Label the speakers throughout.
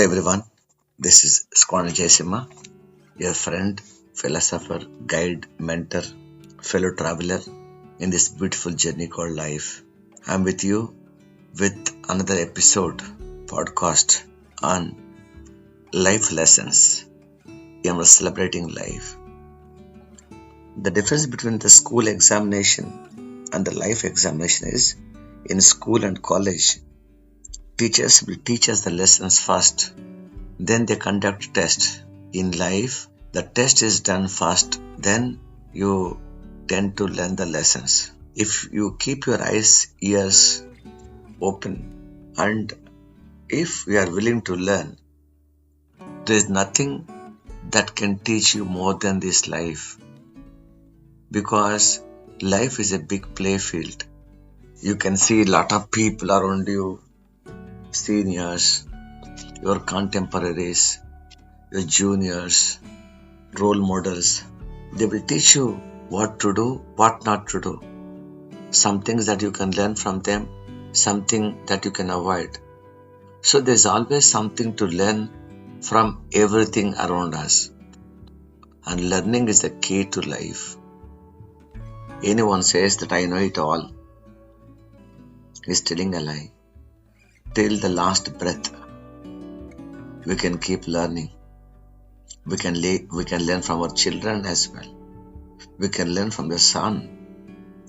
Speaker 1: everyone, this is Squadron Jayasimha, your friend, philosopher, guide, mentor, fellow traveler in this beautiful journey called life. I'm with you with another episode, podcast on life lessons. I'm celebrating life. The difference between the school examination and the life examination is in school and college, teachers will teach us the lessons first. Then they conduct tests. In life, the test is done first, then you tend to learn the lessons. If you keep your eyes, ears open, and if you are willing to learn, there is nothing that can teach you more than this life. Because life is a big play field. You can see a lot of people around you, seniors, your contemporaries, your juniors, role models. They will teach you what to do, what not to do. Some things that you can learn from them, something that you can avoid. So there's always something to learn from everything around us. And learning is the key to life. Anyone says that I know it all is telling a lie. Till the last breath, we can keep learning. We can learn from our children as well. We can learn from the son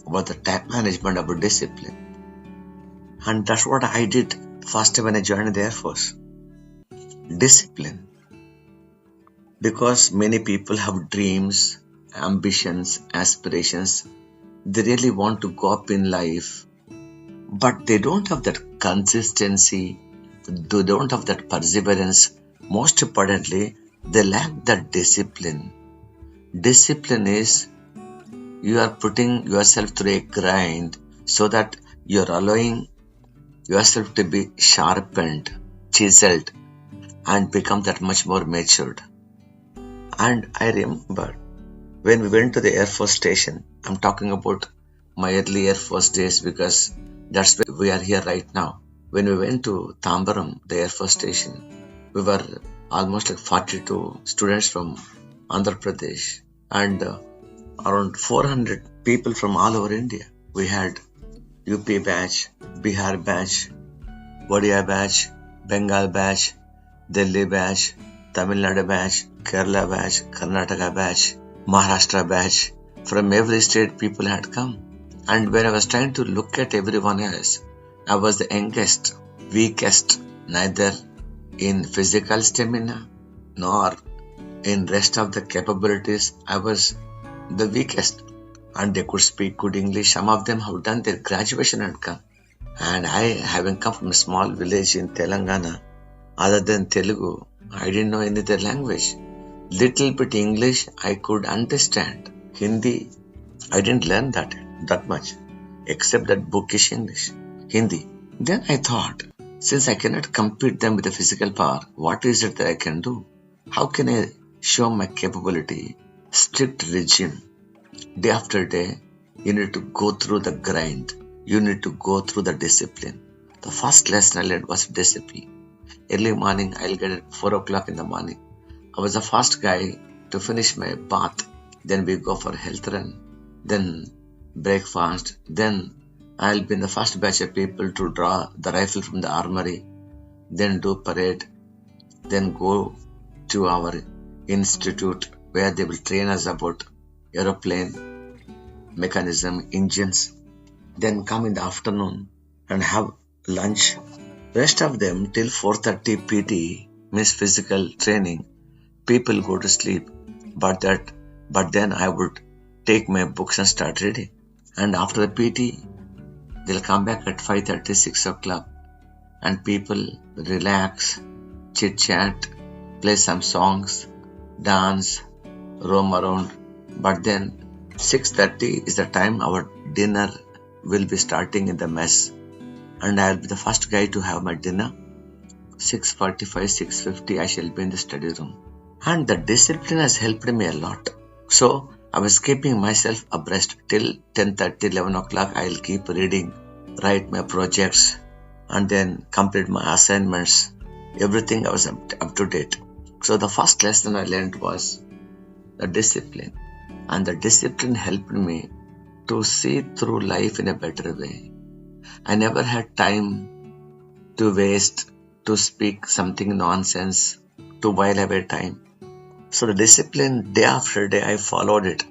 Speaker 1: about the time management, about discipline. And that's what I did first when I joined the Air Force. Discipline. Because many people have dreams, ambitions, aspirations. They really want to go up in life, but they don't have that consistency. They don't have that perseverance. Most importantly, they lack that discipline. Discipline is you are putting yourself through a grind so that you are allowing yourself to be sharpened, chiseled, and become that much more matured. And I remember when we went to the Air Force station, I'm talking about my early Air Force days because that's where we are here right now. When we went to Tambaram, the Air Force station, we were almost like 42 students from Andhra Pradesh and around 400 people from all over India. We had UP batch, Bihar batch, Odia batch, Bengal batch, Delhi batch, Tamil Nadu batch, Kerala batch, Karnataka batch, Maharashtra batch. From every state people had come. And when I was trying to look at everyone else, I was the youngest, weakest, neither in physical stamina nor in rest of the capabilities. I was the weakest. And they could speak good English. Some of them have done their graduation and come. And I, having come from a small village in Telangana, other than Telugu, I didn't know any other language. Little bit English I could understand. Hindi, I didn't learn that much, except that bookish English. Hindi. Then I thought, since I cannot compete them with the physical power, what is it that I can do? How can I show my capability? Strict regime. Day after day, you need to go through the grind. You need to go through the discipline. The first lesson I learned was discipline. Early morning, I'll get at 4 o'clock in the morning. I was the first guy to finish my bath. Then we go for health run. Then breakfast. Then I'll be in the first batch of people to draw the rifle from the armory. Then do parade. Then go to our institute where they will train us about aeroplane, mechanism, engines. Then come in the afternoon and have lunch. Rest of them till 4:30 PT means physical training. People go to sleep. But then I would take my books and start reading. And after the PT, they'll come back at 5:30, 6 o'clock. And people relax, chit chat, play some songs, dance, roam around. But then 6:30 is the time our dinner will be starting in the mess. And I'll be the first guy to have my dinner. 6:45, 6:50 I shall be in the study room. And the discipline has helped me a lot. So I was keeping myself abreast till 10:30, 11 o'clock. I'll keep reading, write my projects, and then complete my assignments. Everything I was up to date. So the first lesson I learned was the discipline. And the discipline helped me to see through life in a better way. I never had time to waste, to speak something nonsense, to while away time. So the discipline, day after day, I followed it.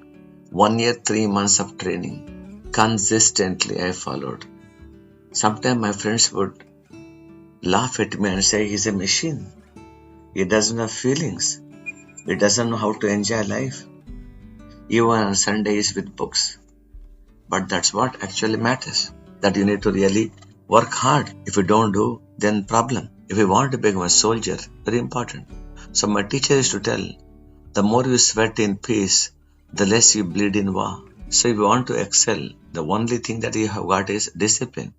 Speaker 1: 1 year, 3 months of training. Consistently, I followed. Sometimes my friends would laugh at me and say, he's a machine. He doesn't have feelings. He doesn't know how to enjoy life. Even on Sundays with books. But that's what actually matters. That you need to really work hard. If you don't do, then problem. If you want to become a soldier, very important. So my teacher used to tell, the more you sweat in peace, the less you bleed in war. So if you want to excel, the only thing that you have got is discipline.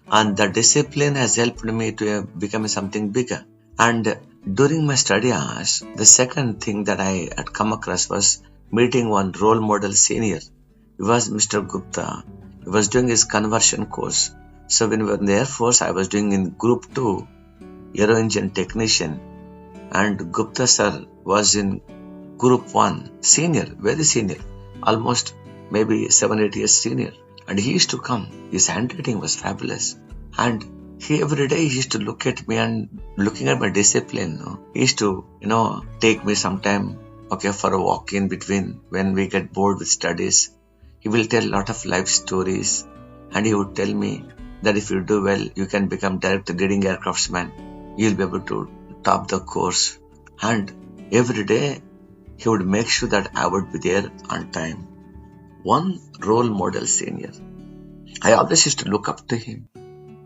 Speaker 1: And the discipline has helped me to become something bigger. And during my study hours, the second thing that I had come across was meeting one role model senior. He was Mr. Gupta. He was doing his conversion course. So when we were in the Air Force, I was doing in Group 2, Aero Engine Technician. And Gupta sir was in Group 1, senior, very senior, almost maybe 7-8 years senior. And he used to come. His handwriting was fabulous. And he every day he used to look at me and looking at my discipline. He used to, take me sometime, for a walk in between when we get bored with studies. He will tell a lot of life stories. And he would tell me that if you do well, you can become director leading aircraftsman. You'll be able to top the course. And every day he would make sure that I would be there on time. One role model senior. I always used to look up to him.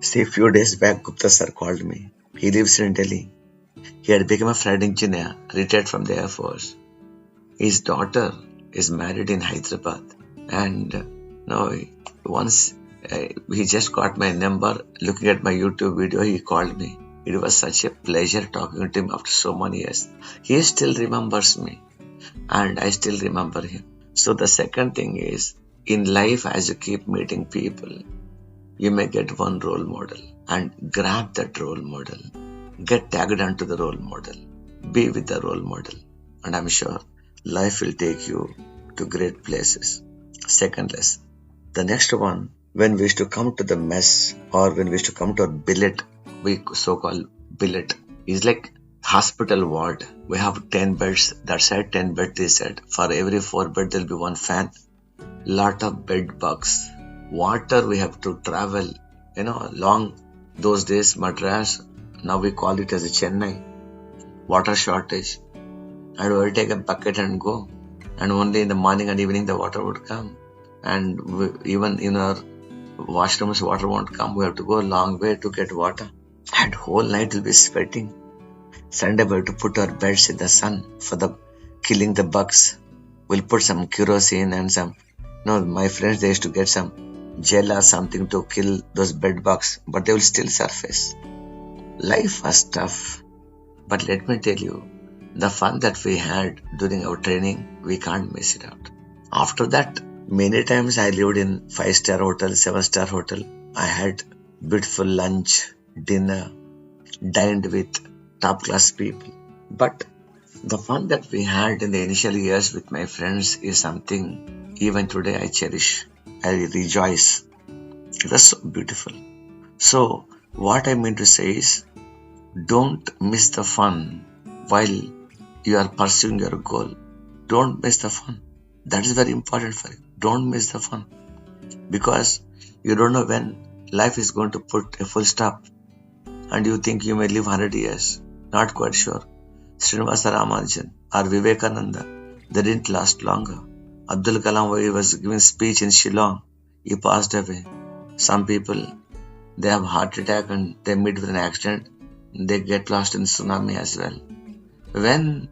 Speaker 1: See, a few days back, Gupta sir called me. He lives in Delhi. He had become a flight engineer, retired from the Air Force. His daughter is married in Hyderabad. And once he just got my number, looking at my YouTube video, he called me. It was such a pleasure talking to him after so many years. He still remembers me. And I still remember him. So the second thing is, in life, as you keep meeting people, you may get one role model and grab that role model. Get tagged onto the role model. Be with the role model. And I'm sure life will take you to great places. Second lesson. The next one, when we used to come to the mess or when we used to come to a billet, we so-called billet, is like hospital ward. We have 10 beds, that side 10 beds this side. For every 4 beds there will be one fan. Lot of bed bugs. Water we have to travel, long. Those days Madras, now we call it as a Chennai. Water shortage. And we will take a bucket and go. And only in the morning and evening the water would come. And even in our washrooms water won't come. We have to go a long way to get water. And whole night we'll be sweating. Sunday we have to put our beds in the sun for the killing the bugs. We'll put some kerosene and some, my friends, they used to get some gel or something to kill those bed bugs, but they will still surface. Life was tough, but let me tell you, the fun that we had during our training, we can't miss it out. After that, many times I lived in 5-star hotel, 7-star hotel. I had beautiful lunch, dinner, dined with top class people. But the fun that we had in the initial years with my friends is something even today I cherish. I rejoice. It was so beautiful. So what I mean to say is, don't miss the fun while you are pursuing your goal. Don't miss the fun. That is very important for you. Don't miss the fun. Because you don't know when life is going to put a full stop. And you think you may live 100 years. Not quite sure. Srinivasa Ramanujan or Vivekananda, they didn't last longer. Abdul Kalam, when he was giving speech in Shillong, he passed away. Some people, they have heart attack and they meet with an accident. They get lost in tsunami as well. When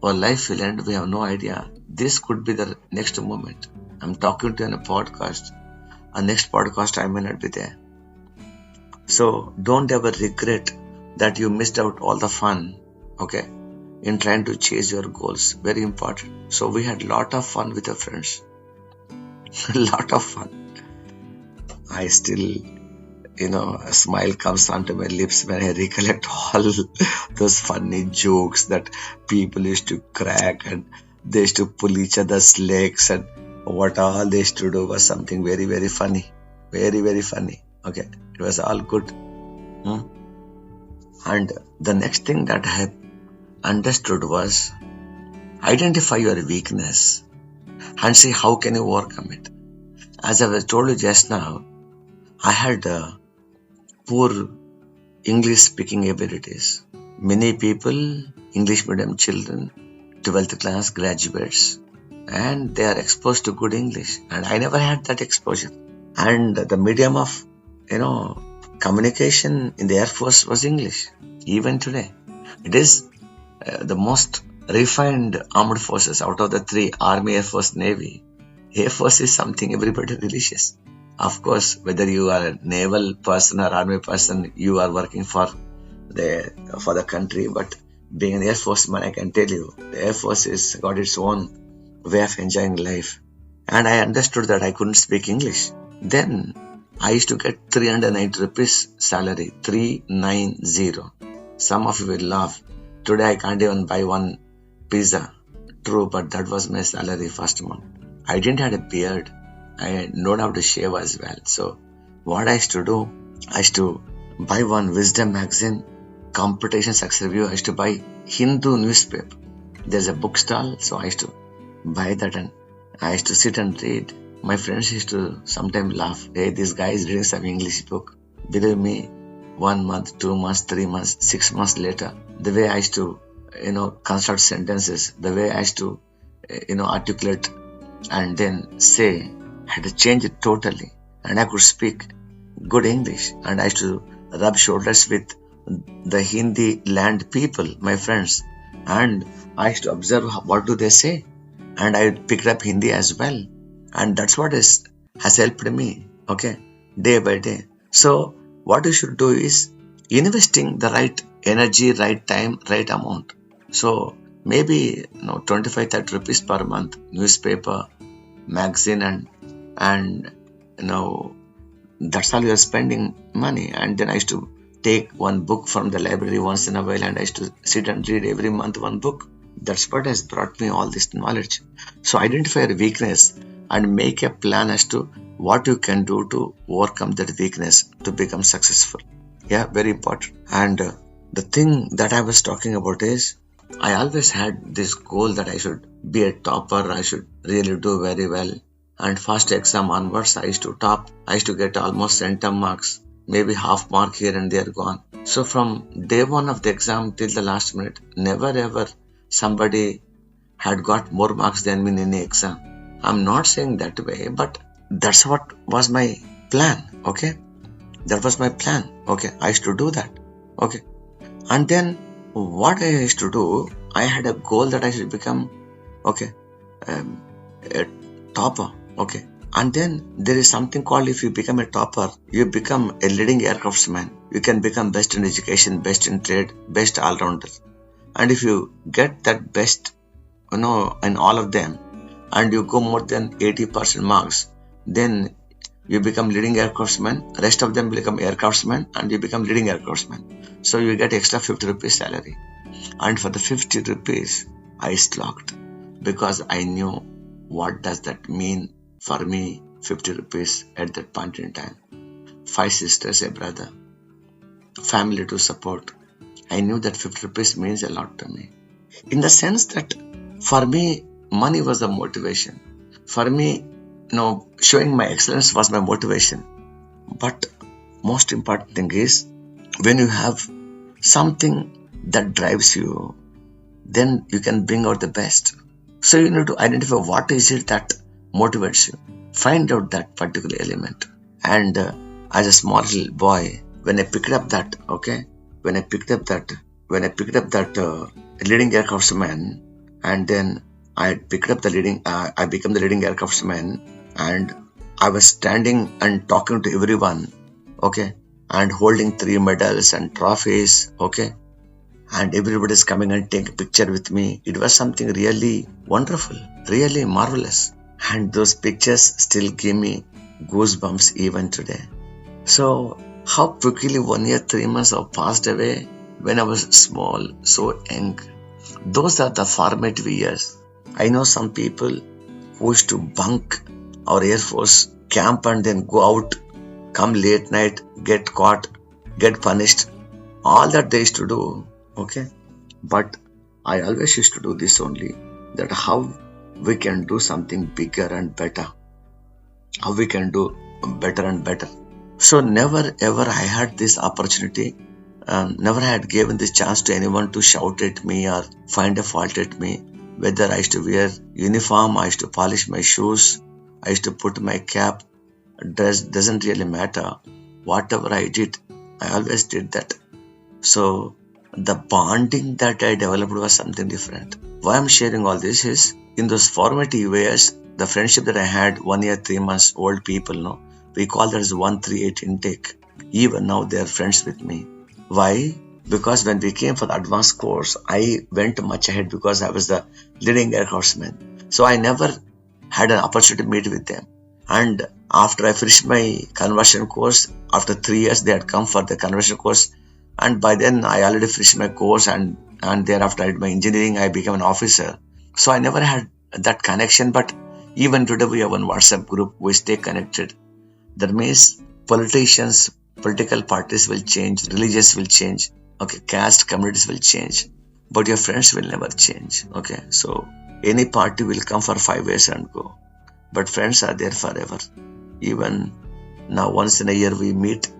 Speaker 1: our life will end, we have no idea. This could be the next moment. I'm talking to you in a podcast. Our next podcast, I may not be there. So don't ever regret that you missed out all the fun, in trying to chase your goals. Very important. So we had a lot of fun with our friends. A lot of fun. I still, a smile comes onto my lips when I recollect all those funny jokes that people used to crack, and they used to pull each other's legs, and what all they used to do was something very, very funny. Very, very funny. Okay. It was all good. Hmm? And the next thing that I understood was identify your weakness and see how can you overcome it. As I was told you just now, I had poor English speaking abilities. Many people, English medium children, 12th class graduates, and they are exposed to good English, and I never had that exposure. And the medium of communication in the Air Force was English. Even today, it is the most refined armed forces out of the three: Army, Air Force, Navy. Air Force is something everybody relishes. Of course, whether you are a naval person or army person, you are working for the country. But being an Air Force man, I can tell you, the Air Force has got its own way of enjoying life. And I understood that I couldn't speak English. Then I used to get 390 rupees salary, 390. Some of you will laugh. Today I can't even buy one pizza. True, but that was my salary first month. I didn't have a beard. I don't have to shave as well. So what I used to do, I used to buy one Wisdom magazine, Competition Success Review. I used to buy Hindu newspaper. There's a bookstall, so I used to buy that and I used to sit and read. My friends used to sometimes laugh. Hey, this guy is reading some English book. Believe me, 1 month, 2 months, 3 months, 6 months later, the way I used to, construct sentences, the way I used to, articulate and then say, I had to change it totally. And I could speak good English. And I used to rub shoulders with the Hindi land people, my friends. And I used to observe what do they say. And I picked up Hindi as well. And that's what has helped me, okay, day by day. So what you should do is investing the right energy, right time, right amount. So maybe 25-30 rupees per month, newspaper, magazine, and that's all you are spending money. And then I used to take one book from the library once in a while, and I used to sit and read every month one book. That's what has brought me all this knowledge. So identify your weakness and make a plan as to what you can do to overcome that weakness to become successful. Yeah, very important. And the thing that I was talking about is I always had this goal that I should be a topper. I should really do very well. And first exam onwards, I used to top. I used to get almost center marks, maybe half mark here and there gone. So from day one of the exam till the last minute, never ever somebody had got more marks than me in any exam. I'm not saying that way, but that's what was my plan, okay? That was my plan, okay? I used to do that, okay? And then what I used to do, I had a goal that I should become, okay, a topper, okay? And then there is something called, if you become a topper, you become a leading aircraftsman. You can become best in education, best in trade, best all-rounder. And if you get that best, in all of them, and you go more than 80% marks, then you become leading aircraftsman. Rest of them become aircraftsman, and you become leading aircraftsman. So you get extra 50 rupees salary. And for the 50 rupees, I slogged because I knew what does that mean for me, 50 rupees at that point in time. 5 sisters, a brother, family to support. I knew that 50 rupees means a lot to me. In the sense that for me, money was the motivation. For me, showing my excellence was my motivation. But most important thing is, when you have something that drives you, then you can bring out the best. So you need to identify what is it that motivates you. Find out that particular element. And as a small little boy, when I picked up that, when I picked up that leading aircraftsman, and then I picked up I became the leading aircraftsman, and I was standing and talking to everyone, and holding 3 medals and trophies, and everybody is coming and take a picture with me. It was something really wonderful, really marvelous, and those pictures still give me goosebumps even today. So How quickly 1 year, 3 months have passed away when I was small, so young. Those are the formative years. I know some people who used to bunk our Air Force camp and then go out, come late night, get caught, get punished. All that they used to do, okay? But I always used to do this only, that how we can do something bigger and better. How we can do better and better. So never ever I had this opportunity, never had given this chance to anyone to shout at me or find a fault at me. Whether I used to wear uniform, I used to polish my shoes, I used to put my cap, dress, doesn't really matter. Whatever I did, I always did that. So the bonding that I developed was something different. Why I'm sharing all this is, in those formative years, the friendship that I had 1 year, 3 months old people, no, we call that as 138 intake. Even now they are friends with me. Why? Because when we came for the advanced course, I went much ahead because I was the leading aircraftsman. So I never had an opportunity to meet with them. And after I finished my conversion course, after 3 years they had come for the conversion course, and by then I already finished my course, and thereafter I did my engineering, I became an officer. So I never had that connection, but even today we have one WhatsApp group, we stay connected. That means politicians, political parties will change, religions will change, okay, caste, communities will change, but your friends will never change, okay. So any party will come for 5 years and go, but friends are there forever. Even now, once in a year we meet,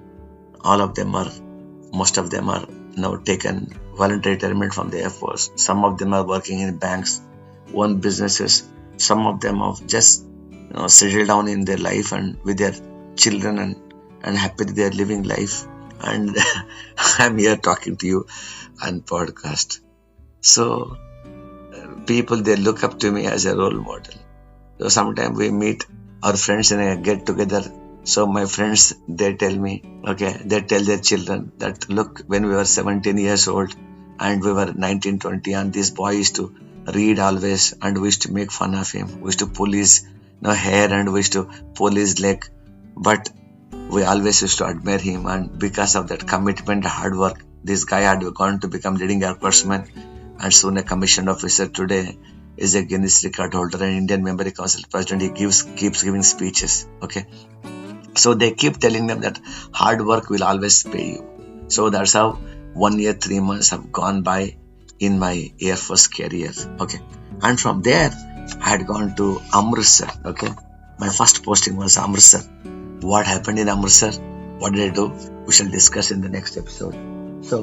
Speaker 1: most of them are now taken voluntary retirement from the Air Force. Some of them are working in banks, own businesses. Some of them have just settled down in their life and with their children, and happy they are living life. And I'm here talking to you on podcast. So people, they look up to me as a role model. So sometimes we meet our friends in a get together. So my friends, they tell me, okay, they tell their children that, look, when we were 17 years old and we were 19, 20, and this boy used to read always, and we used to make fun of him. We used to pull his hair, and we used to pull his leg. But we always used to admire him, and because of that commitment, hard work, this guy had gone to become leading aircraftsman and soon a commissioned officer. Today is a Guinness record holder and Indian Memory Council president. He keeps giving speeches, okay. So they keep telling them that hard work will always pay you. So that's how 1 year, 3 months have gone by in my Air Force career, okay. And from there, I had gone to Amritsar, okay. My first posting was Amritsar. What happened in Amritsar? What did I do? We shall discuss in the next episode. So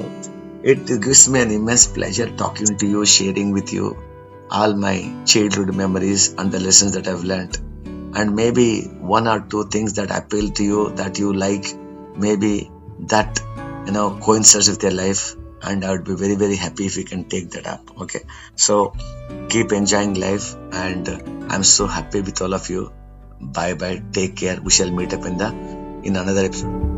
Speaker 1: it gives me an immense pleasure talking to you, sharing with you all my childhood memories and the lessons that I've learned. And maybe 1 or 2 things that appeal to you, that you like, maybe that coincides with your life, and I would be very, very happy if you can take that up, okay. So keep enjoying life, and I'm so happy with all of you. Bye bye, take care. We shall meet up in another episode.